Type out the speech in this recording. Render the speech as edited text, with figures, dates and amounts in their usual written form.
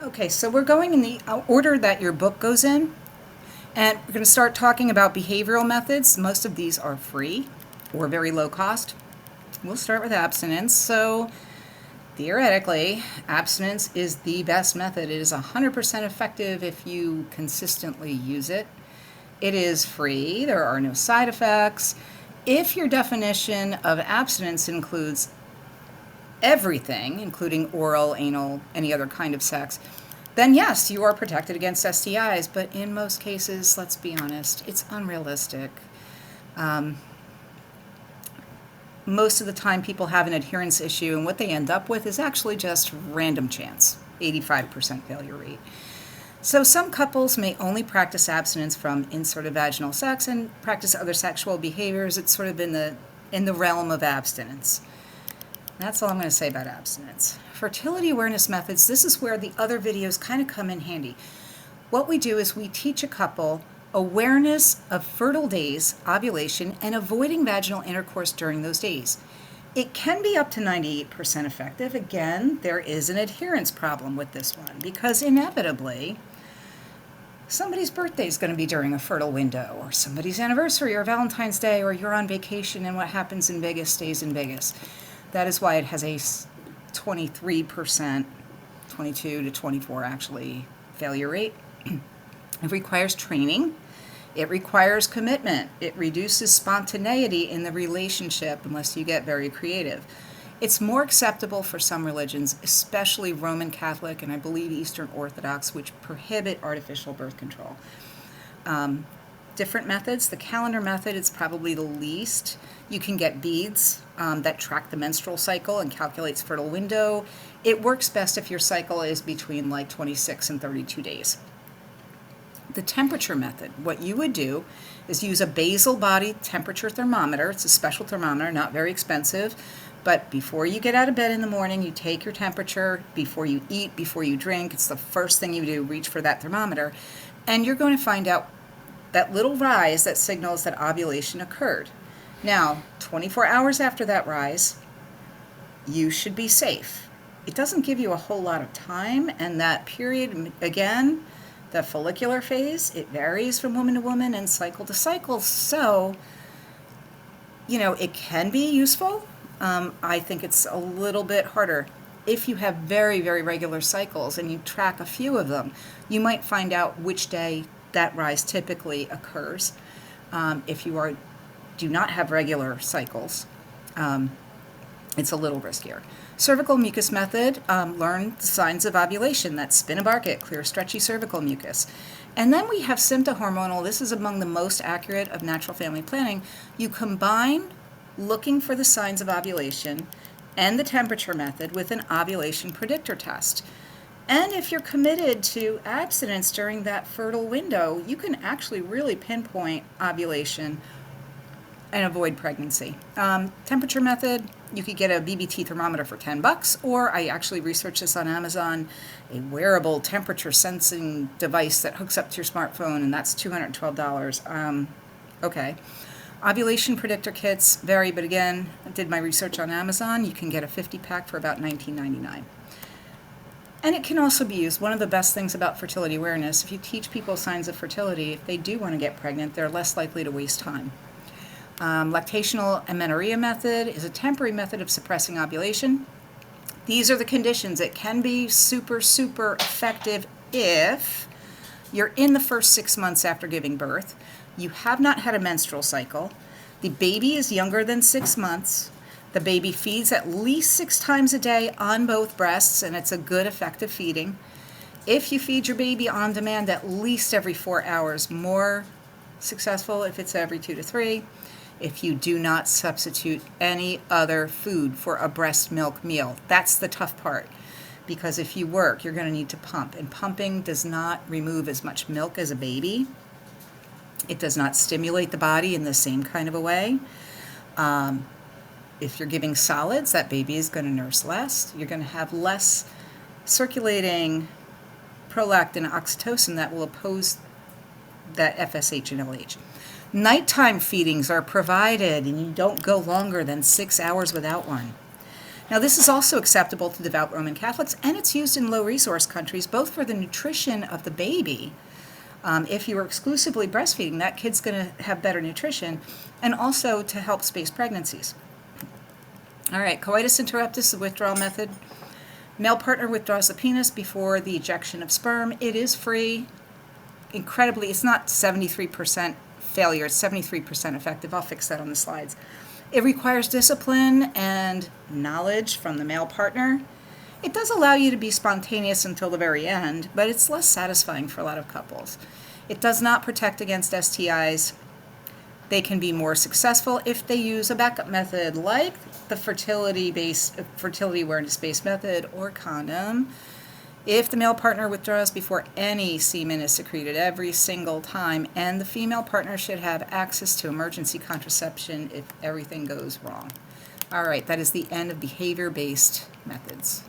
Okay, so we're going in the order that your book goes in, and we're going to start talking about behavioral methods. Most of these are free or very low cost. We'll start with abstinence. So, theoretically, abstinence is the best method. It is 100% effective if you consistently use it. It is free, there are no side effects. If your definition of abstinence includes everything, including oral, anal, any other kind of sex, then yes, you are protected against STIs. But in most cases, let's be honest, it's unrealistic. Most of the time, people have an adherence issue, and what they end up with is actually just random chance, 85% failure rate. So some couples may only practice abstinence from inserted vaginal sex and practice other sexual behaviors. It's sort of in the realm of abstinence. That's all I'm going to say about abstinence. Fertility awareness methods, this is where the other videos kind of come in handy. What we do is we teach a couple awareness of fertile days, ovulation, and avoiding vaginal intercourse during those days. It can be up to 98% effective. Again, there is an adherence problem with this one because inevitably somebody's birthday is going to be during a fertile window, or somebody's anniversary, or Valentine's Day, or you're on vacation and what happens in Vegas stays in Vegas. That is why it has a 23%, 22 to 24 actually, failure rate. It requires training. It requires commitment. It reduces spontaneity in the relationship unless you get very creative. It's more acceptable for some religions, especially Roman Catholic and I believe Eastern Orthodox, which prohibit artificial birth control. Different methods. The calendar method is probably the least. You can get beads that track the menstrual cycle and calculates fertile window. It works best if your cycle is between like 26 and 32 days. The temperature method, what you would do is use a basal body temperature thermometer. It's a special thermometer, not very expensive. But before you get out of bed in the morning, you take your temperature. Before you eat, before you drink, it's the first thing you do, reach for that thermometer. And you're going to find out that little rise that signals that ovulation occurred. Now, 24 hours after that rise, you should be safe. It doesn't give you a whole lot of time, and that period, again, the follicular phase, it varies from woman to woman and cycle to cycle. So, it can be useful. I think it's a little bit harder. If you have very, very regular cycles and you track a few of them, you might find out which day that rise typically occurs. If you do not have regular cycles, it's a little riskier. Cervical mucus method, learn the signs of ovulation. That's spinabarkit, clear, stretchy cervical mucus. And then we have symptohormonal. This is among the most accurate of natural family planning. You combine looking for the signs of ovulation and the temperature method with an ovulation predictor test. And if you're committed to abstinence during that fertile window, you can actually really pinpoint ovulation and avoid pregnancy. Temperature method, you could get a BBT thermometer for $10, or I actually researched this on Amazon, a wearable temperature sensing device that hooks up to your smartphone, and that's $212. Okay. Ovulation predictor kits vary, but again, I did my research on Amazon. You can get a 50-pack for about $19.99. And it can also be used. One of the best things about fertility awareness, if you teach people signs of fertility, if they do want to get pregnant, they're less likely to waste time. Lactational amenorrhea method is a temporary method of suppressing ovulation. These are the conditions. It can be super, super effective if you're in the first 6 months after giving birth, you have not had a menstrual cycle, the baby is younger than 6 months, the baby feeds at least 6 times a day on both breasts, and it's a good, effective feeding. If you feed your baby on demand at least every 4 hours, more successful if it's every 2 to 3. If you do not substitute any other food for a breast milk meal. That's the tough part, because if you work, you're going to need to pump, and pumping does not remove as much milk as a baby. It does not stimulate the body in the same kind of a way. If you're giving solids, that baby is going to nurse less. You're going to have less circulating prolactin, oxytocin that will oppose that FSH and LH. Nighttime feedings are provided, and you don't go longer than 6 hours without one. Now, this is also acceptable to devout Roman Catholics, and it's used in low-resource countries, both for the nutrition of the baby. If you are exclusively breastfeeding, that kid's going to have better nutrition, and also to help space pregnancies. All right, coitus interruptus, the withdrawal method. Male partner withdraws the penis before the ejection of sperm. It is free. Incredibly, it's not 73% failure, it's 73% effective. I'll fix that on the slides. It requires discipline and knowledge from the male partner. It does allow you to be spontaneous until the very end, but it's less satisfying for a lot of couples. It does not protect against STIs. They can be more successful if they use a backup method like the fertility awareness-based method or condom. If the male partner withdraws before any semen is secreted every single time, and the female partner should have access to emergency contraception if everything goes wrong. All right, that is the end of behavior-based methods.